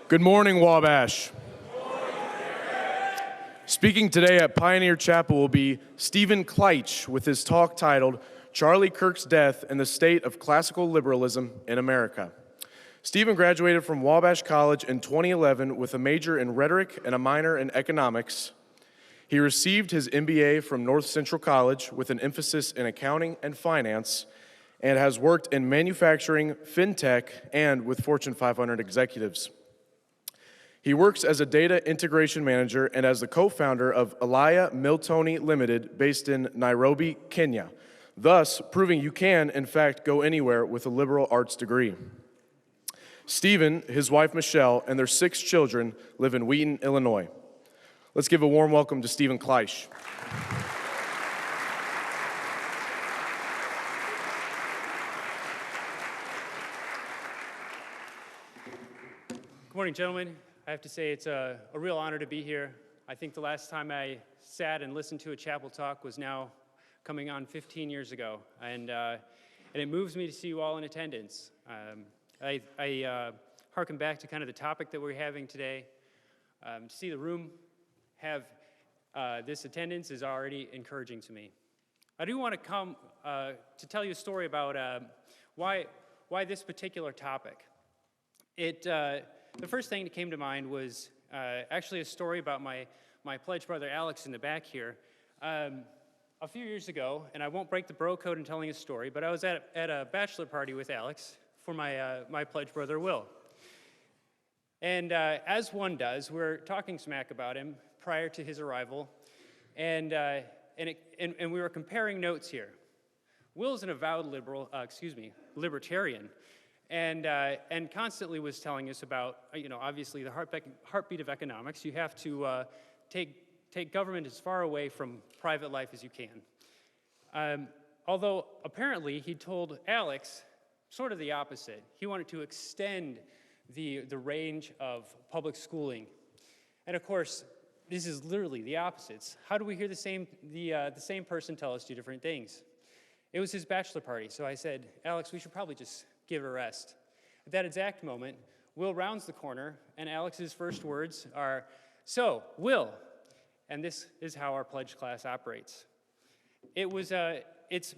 Good morning, Wabash. Speaking today at Pioneer Chapel will be Stephen Kleitsch with his talk titled Charlie Kirk's Death and the State of Classical Liberalism in America. Stephen graduated from Wabash College in 2011 with a major in rhetoric and a minor in economics. He received his MBA from North Central College with an emphasis in accounting and finance, and has worked in manufacturing, fintech, and with Fortune 500 executives. He works as a data integration manager and as the co-founder of Elia Miltoni Limited, based in Nairobi, Kenya, thus proving you can, in fact, go anywhere with a liberal arts degree. Stephen, his wife Michelle, and their 6 children live in Wheaton, Illinois. Let's give a warm welcome to Stephen Kleitsch. Good morning, gentlemen. I have to say it's a real honor to be here. I think the last time I sat and listened to a chapel talk was now coming on 15 years ago, and it moves me to see you all in attendance. I hearken back to kind of the topic that we're having today. To see the room have this attendance is already encouraging to me. I do want to come to tell you a story about why this particular topic. The first thing that came to mind was actually a story about my pledge brother Alex in the back here. A few years ago, and I won't break the bro code in telling a story, but I was at a bachelor party with Alex for my pledge brother Will. And as one does, we're talking smack about him prior to his arrival, and we were comparing notes here. Will's an avowed libertarian. And constantly was telling us about, obviously the heartbeat of economics. You have to take government as far away from private life as you can. Although apparently he told Alex sort of the opposite. He wanted to extend the range of public schooling. And of course, this is literally the opposites. How do we hear the same person tell us 2 different things? It was his bachelor party, so I said, Alex, we should probably just give it a rest. At that exact moment, Will rounds the corner, and Alex's first words are, "So, Will," and this is how our pledge class operates. It's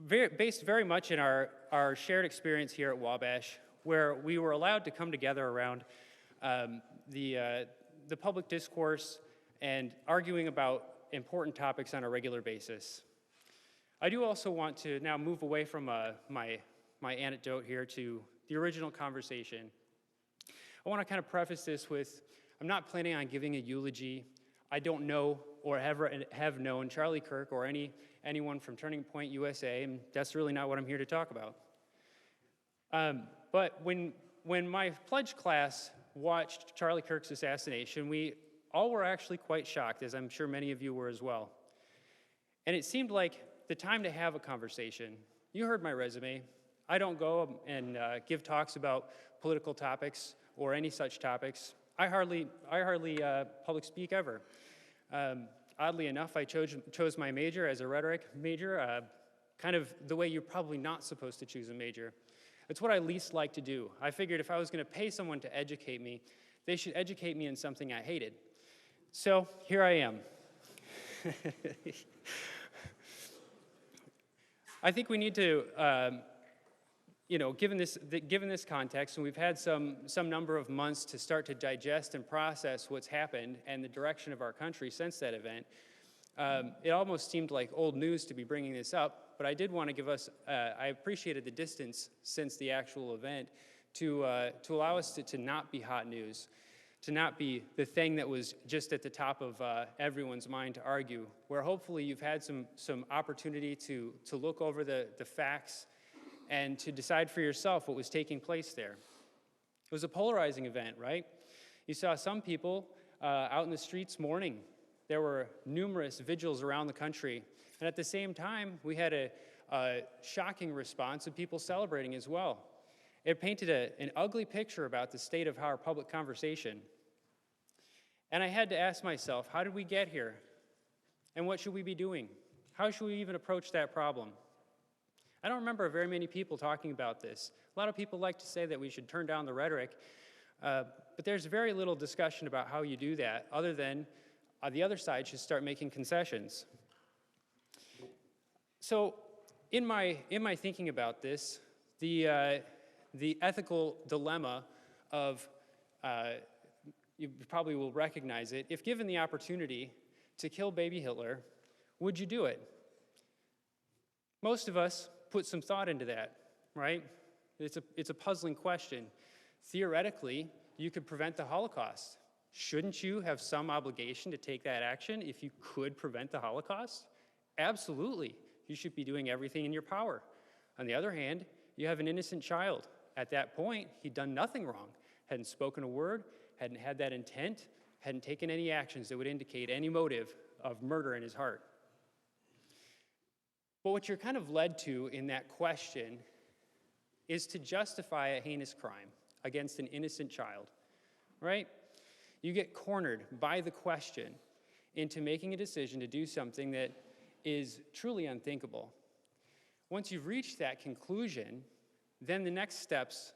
based very much in our shared experience here at Wabash, where we were allowed to come together around the public discourse and arguing about important topics on a regular basis. I do also want to now move away from my anecdote here to the original conversation. I want to kind of preface this with, I'm not planning on giving a eulogy. I don't know or ever have known Charlie Kirk or anyone from Turning Point USA, and that's really not what I'm here to talk about. But when my pledge class watched Charlie Kirk's assassination, we all were actually quite shocked, as I'm sure many of you were as well. And it seemed like the time to have a conversation. You heard my resume. I don't go and give talks about political topics or any such topics. I hardly public speak ever. Oddly enough, I chose my major as a rhetoric major, kind of the way you're probably not supposed to choose a major. It's what I least like to do. I figured if I was going to pay someone to educate me, they should educate me in something I hated. So here I am. I think we need to, given this context, and we've had some number of months to start to digest and process what's happened and the direction of our country since that event, it almost seemed like old news to be bringing this up, but I did want to give us, I appreciated the distance since the actual event to allow us to not be hot news, to not be the thing that was just at the top of everyone's mind to argue, where hopefully you've had some opportunity to look over the facts and to decide for yourself what was taking place there. It was a polarizing event, right? You saw some people out in the streets mourning. There were numerous vigils around the country. And at the same time, we had a shocking response of people celebrating as well. It painted an ugly picture about the state of our public conversation. And I had to ask myself, how did we get here? And what should we be doing? How should we even approach that problem? I don't remember very many people talking about this. A lot of people like to say that we should turn down the rhetoric But there's very little discussion about how you do that, other than the other side should start making concessions. So in my thinking about this, the ethical dilemma of, you probably will recognize it, if given the opportunity to kill baby Hitler, would you do it? Most of us put some thought into that, right? It's a puzzling question. Theoretically, you could prevent the Holocaust. Shouldn't you have some obligation to take that action if you could prevent the Holocaust? Absolutely. You should be doing everything in your power. On the other hand, you have an innocent child. At that point, he'd done nothing wrong, hadn't spoken a word, hadn't had that intent, hadn't taken any actions that would indicate any motive of murder in his heart. But what you're kind of led to in that question is to justify a heinous crime against an innocent child, right? You get cornered by the question into making a decision to do something that is truly unthinkable. Once you've reached that conclusion, then the next steps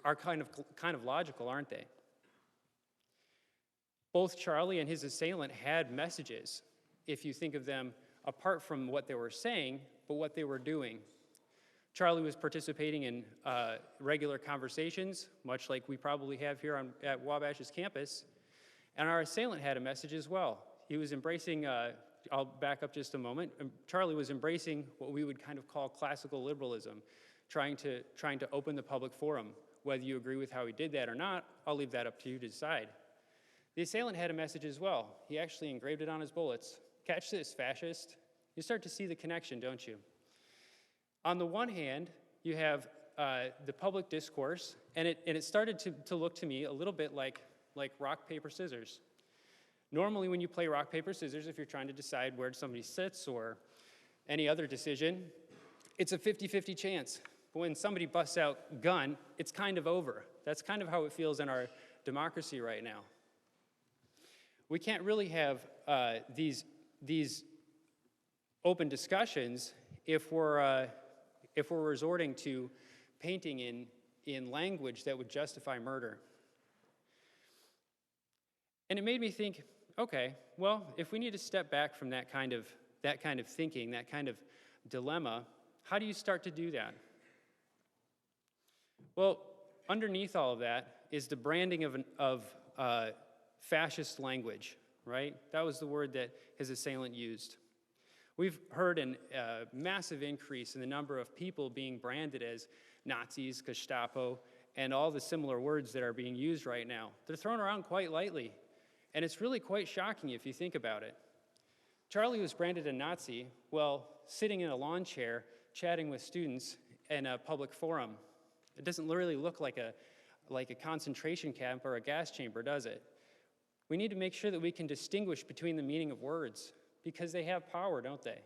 are kind of logical, aren't they? Both Charlie and his assailant had messages, if you think of them apart from what they were saying, but what they were doing. Charlie was participating in regular conversations, much like we probably have here at Wabash's campus, and our assailant had a message as well. He was embracing, I'll back up just a moment, Charlie was embracing what we would kind of call classical liberalism, trying to open the public forum. Whether you agree with how he did that or not, I'll leave that up to you to decide. The assailant had a message as well. He actually engraved it on his bullets. Catch this, fascist. You start to see the connection, don't you? On the one hand, you have the public discourse, and it started to look to me a little bit like rock, paper, scissors. Normally when you play rock, paper, scissors, if you're trying to decide where somebody sits or any other decision, it's a 50-50 chance. But when somebody busts out gun, it's kind of over. That's kind of how it feels in our democracy right now. We can't really have these open discussions if we're resorting to painting in language that would justify murder. And it made me think, okay, well, if we need to step back from that kind of thinking, that kind of dilemma, how do you start to do that? Well, underneath all of that is the branding of fascist language, right? That was the word that his assailant used. We've heard a massive increase in the number of people being branded as Nazis, Gestapo, and all the similar words that are being used right now. They're thrown around quite lightly, and it's really quite shocking if you think about it. Charlie was branded a Nazi while sitting in a lawn chair chatting with students in a public forum. It doesn't really look like a concentration camp or a gas chamber, does it? We need to make sure that we can distinguish between the meaning of words, because they have power, don't they?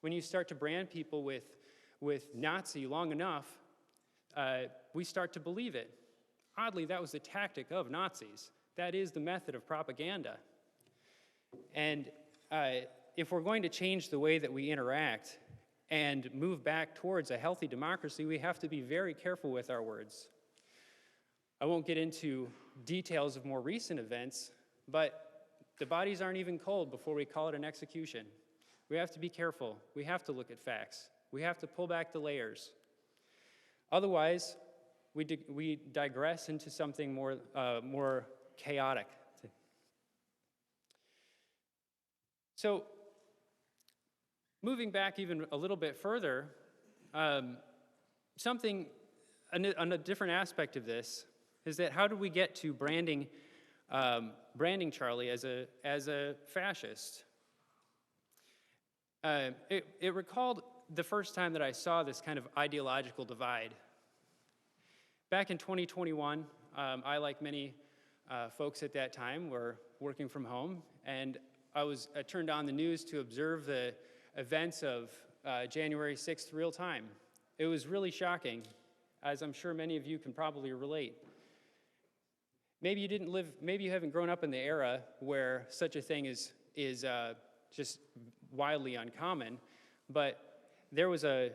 When you start to brand people with Nazi long enough, we start to believe it. Oddly, that was the tactic of Nazis. That is the method of propaganda. And if we're going to change the way that we interact and move back towards a healthy democracy, we have to be very careful with our words. I won't get into details of more recent events, but the bodies aren't even cold before we call it an execution. We have to be careful. We have to look at facts. We have to pull back the layers. Otherwise, we digress into something more chaotic. So, moving back even a little bit further, a different aspect of this is that how do we get to branding Charlie as a fascist? It recalled the first time that I saw this kind of ideological divide. Back in 2021, I, like many folks at that time, were working from home, and I turned on the news to observe the events of January 6th real time. It was really shocking, as I'm sure many of you can probably relate. Maybe you haven't grown up in the era where such a thing is just wildly uncommon, but there was a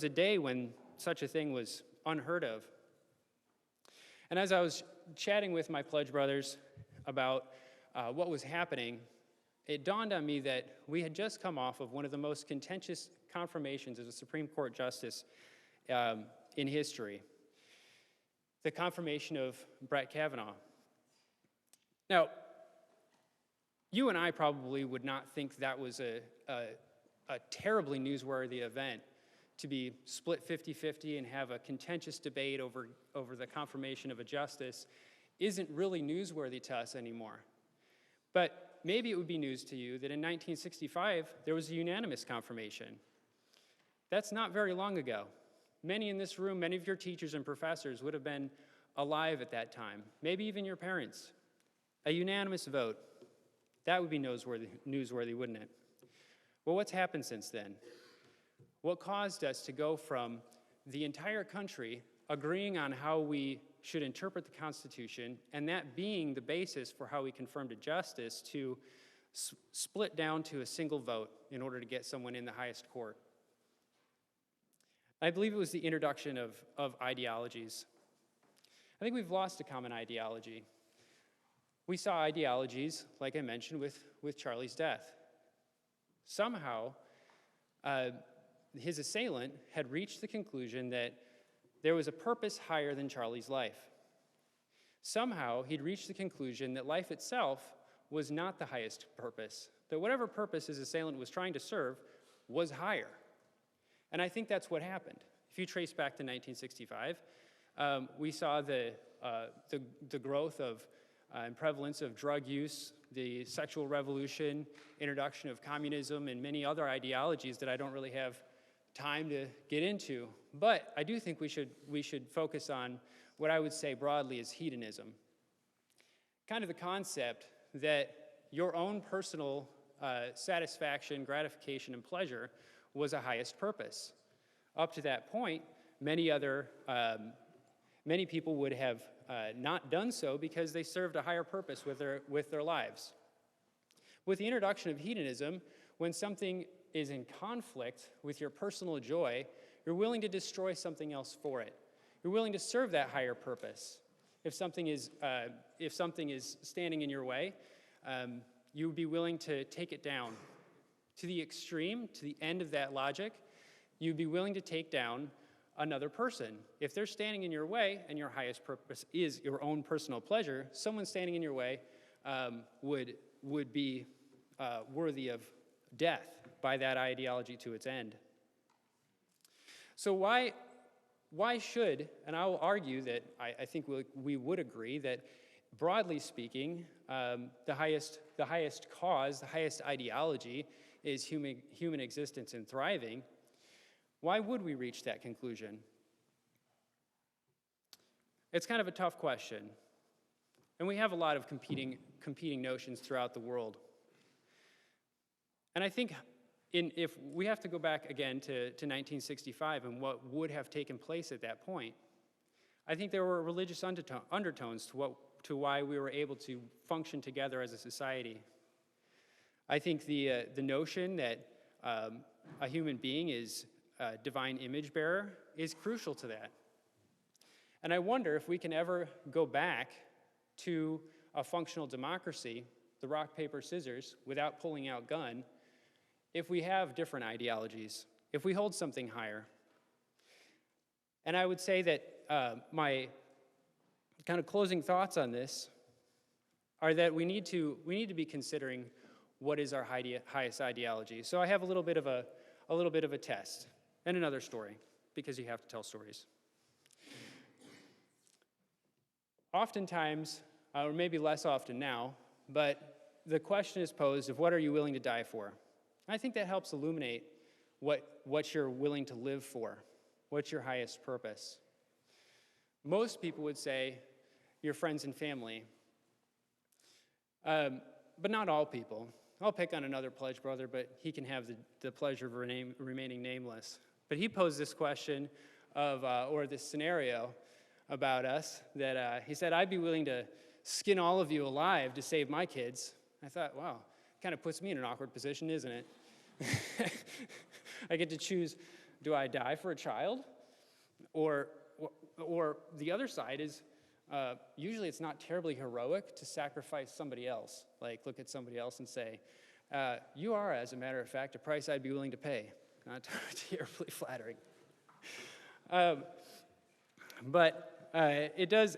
day when such a thing was unheard of. And as I was chatting with my pledge brothers about what was happening, it dawned on me that we had just come off of one of the most contentious confirmations as a Supreme Court justice in history, the confirmation of Brett Kavanaugh. Now, you and I probably would not think that was a terribly newsworthy event to be split 50-50 and have a contentious debate over the confirmation of a justice isn't really newsworthy to us anymore. But maybe it would be news to you that in 1965, there was a unanimous confirmation. That's not very long ago. Many in this room, many of your teachers and professors would have been alive at that time, maybe even your parents. A unanimous vote. That would be newsworthy, wouldn't it? Well, what's happened since then? What caused us to go from the entire country agreeing on how we should interpret the Constitution, and that being the basis for how we confirmed a justice, to split down to a single vote in order to get someone in the highest court? I believe it was the introduction of ideologies. I think we've lost a common ideology. We saw ideologies, like I mentioned, with Charlie's death. Somehow, his assailant had reached the conclusion that there was a purpose higher than Charlie's life. Somehow, he'd reached the conclusion that life itself was not the highest purpose, that whatever purpose his assailant was trying to serve was higher. And I think that's what happened. If you trace back to 1965, we saw the growth of and prevalence of drug use, the sexual revolution, introduction of communism, and many other ideologies that I don't really have time to get into. But I do think we should focus on what I would say broadly is hedonism. Kind of the concept that your own personal satisfaction, gratification, and pleasure was a highest purpose. Up to that point, many people would have not done so because they served a higher purpose with their lives. With the introduction of hedonism, when something is in conflict with your personal joy, you're willing to destroy something else for it. You're willing to serve that higher purpose. If something is standing in your way, you would be willing to take it down. To the extreme, to the end of that logic, you'd be willing to take down another person. If they're standing in your way and your highest purpose is your own personal pleasure, someone standing in your way would be worthy of death by that ideology to its end. So why should, and I will argue that I think we would agree that broadly speaking, the highest cause, the highest ideology is human existence and thriving. Why would we reach that conclusion? It's kind of a tough question. And we have a lot of competing notions throughout the world. And I think if we have to go back again to 1965 and what would have taken place at that point, I think there were religious undertones to why we were able to function together as a society. I think the notion that a human being is a divine image bearer is crucial to that. And I wonder if we can ever go back to a functional democracy, the rock, paper, scissors, without pulling out gun, if we have different ideologies, if we hold something higher. And I would say that my kind of closing thoughts on this are that we need to be considering what is our highest ideology. So I have a little bit of a test and another story, because you have to tell stories. Oftentimes, or maybe less often now, but the question is posed of what are you willing to die for? I think that helps illuminate what you're willing to live for, what's your highest purpose. Most people would say your friends and family, but not all people. I'll pick on another pledge brother, but he can have the pleasure of remaining nameless. But he posed this question or this scenario about us that he said, I'd be willing to skin all of you alive to save my kids. I thought, wow, kind of puts me in an awkward position, isn't it? I get to choose, do I die for a child? Or the other side is, usually it's not terribly heroic to sacrifice somebody else. Like, look at somebody else and say, you are, as a matter of fact, a price I'd be willing to pay. Not terribly flattering. But it does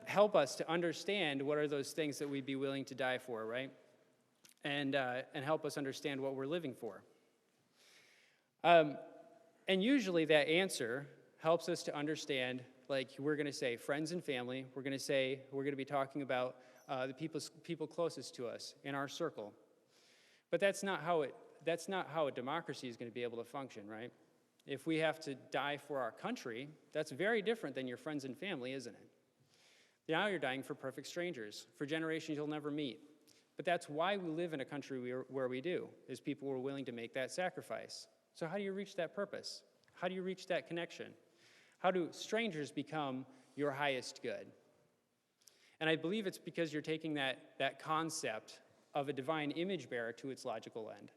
help us to understand what are those things that we'd be willing to die for, right? And help us understand what we're living for. And usually that answer helps us to understand, like we're going to say friends and family. We're going to be talking about the people closest to us in our circle. But that's not how a democracy is going to be able to function, right? If we have to die for our country, that's very different than your friends and family, isn't it? Now you're dying for perfect strangers, for generations you'll never meet. But that's why we live in a country where we do, is people were willing to make that sacrifice. So how do you reach that purpose? How do you reach that connection? How do strangers become your highest good? And I believe it's because you're taking that concept of a divine image bearer to its logical end.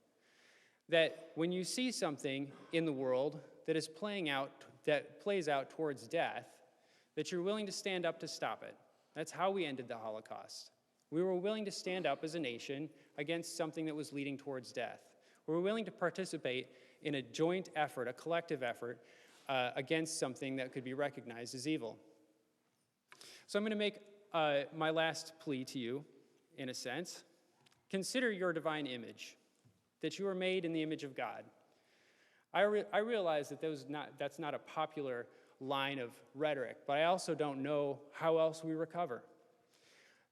That when you see something in the world that plays out towards death, that you're willing to stand up to stop it. That's how we ended the Holocaust. We were willing to stand up as a nation against something that was leading towards death. We were willing to participate in a joint effort, a collective effort, against something that could be recognized as evil. So I'm going to make my last plea to you, in a sense. Consider your divine image, that you are made in the image of God. I realize that that's not a popular line of rhetoric, but I also don't know how else we recover.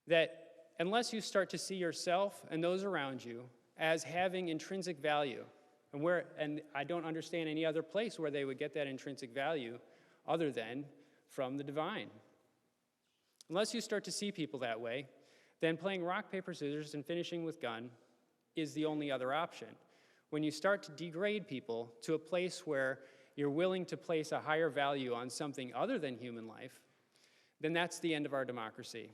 That unless you start to see yourself and those around you as having intrinsic value, and I don't understand any other place where they would get that intrinsic value other than from the divine. Unless you start to see people that way, then playing rock, paper, scissors and finishing with gun is the only other option. When you start to degrade people to a place where you're willing to place a higher value on something other than human life, then that's the end of our democracy.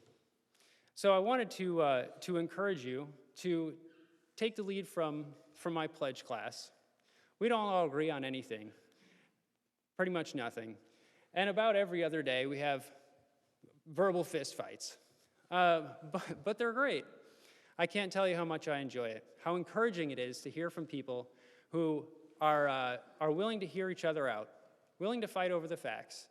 So I wanted to encourage you to take the lead from my pledge class. We don't all agree on anything, pretty much nothing. And about every other day we have verbal fistfights, but they're great. I can't tell you how much I enjoy it, how encouraging it is to hear from people who are willing to hear each other out, willing to fight over the facts,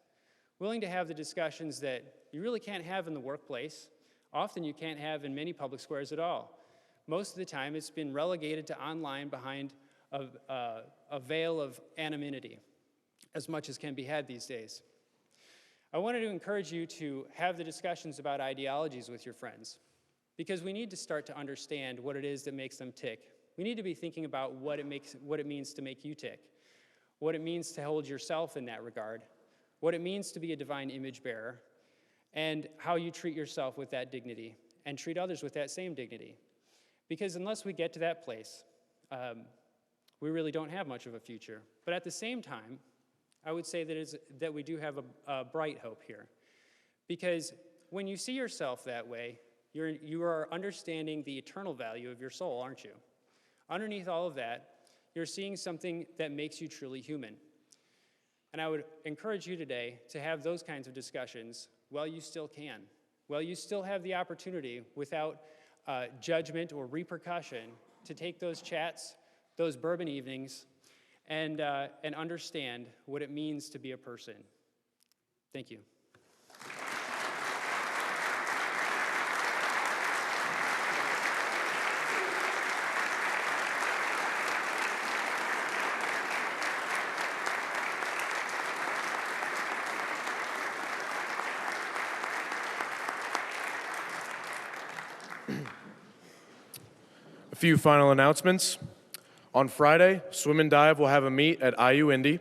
willing to have the discussions that you really can't have in the workplace. Often you can't have in many public squares at all. Most of the time it's been relegated to online behind a veil of anonymity, as much as can be had these days. I wanted to encourage you to have the discussions about ideologies with your friends, because we need to start to understand what it is that makes them tick. We need to be thinking about what it means to make you tick, what it means to hold yourself in that regard, what it means to be a divine image bearer, and how you treat yourself with that dignity and treat others with that same dignity. Because unless we get to that place, we really don't have much of a future. But at the same time, I would say that we do have a bright hope here. Because when you see yourself that way, you are understanding the eternal value of your soul, aren't you? Underneath all of that, you're seeing something that makes you truly human. And I would encourage you today to have those kinds of discussions while you still can, while you still have the opportunity without judgment or repercussion to take those chats, those bourbon evenings, and understand what it means to be a person. Thank you. A few final announcements. On Friday, Swim and Dive will have a meet at IU Indy.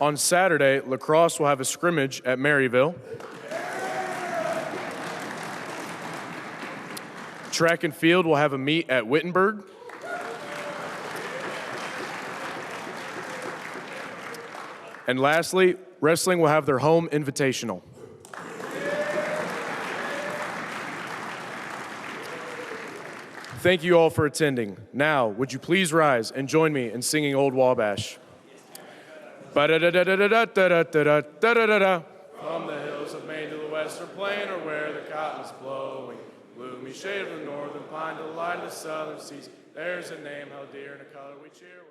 On Saturday, lacrosse will have a scrimmage at Maryville. Track and field will have a meet at Wittenberg. And lastly, wrestling will have their home invitational. Thank you all for attending. Now, would you please rise and join me in singing Old Wabash? Ba-da-da-da-da-da-da-da-da-da-da-da. From the hills of Maine to the western plain, or where the cotton's blowing, gloomy shade of the northern pine to the light of the southern seas, there's a name held dear and a color we cheer.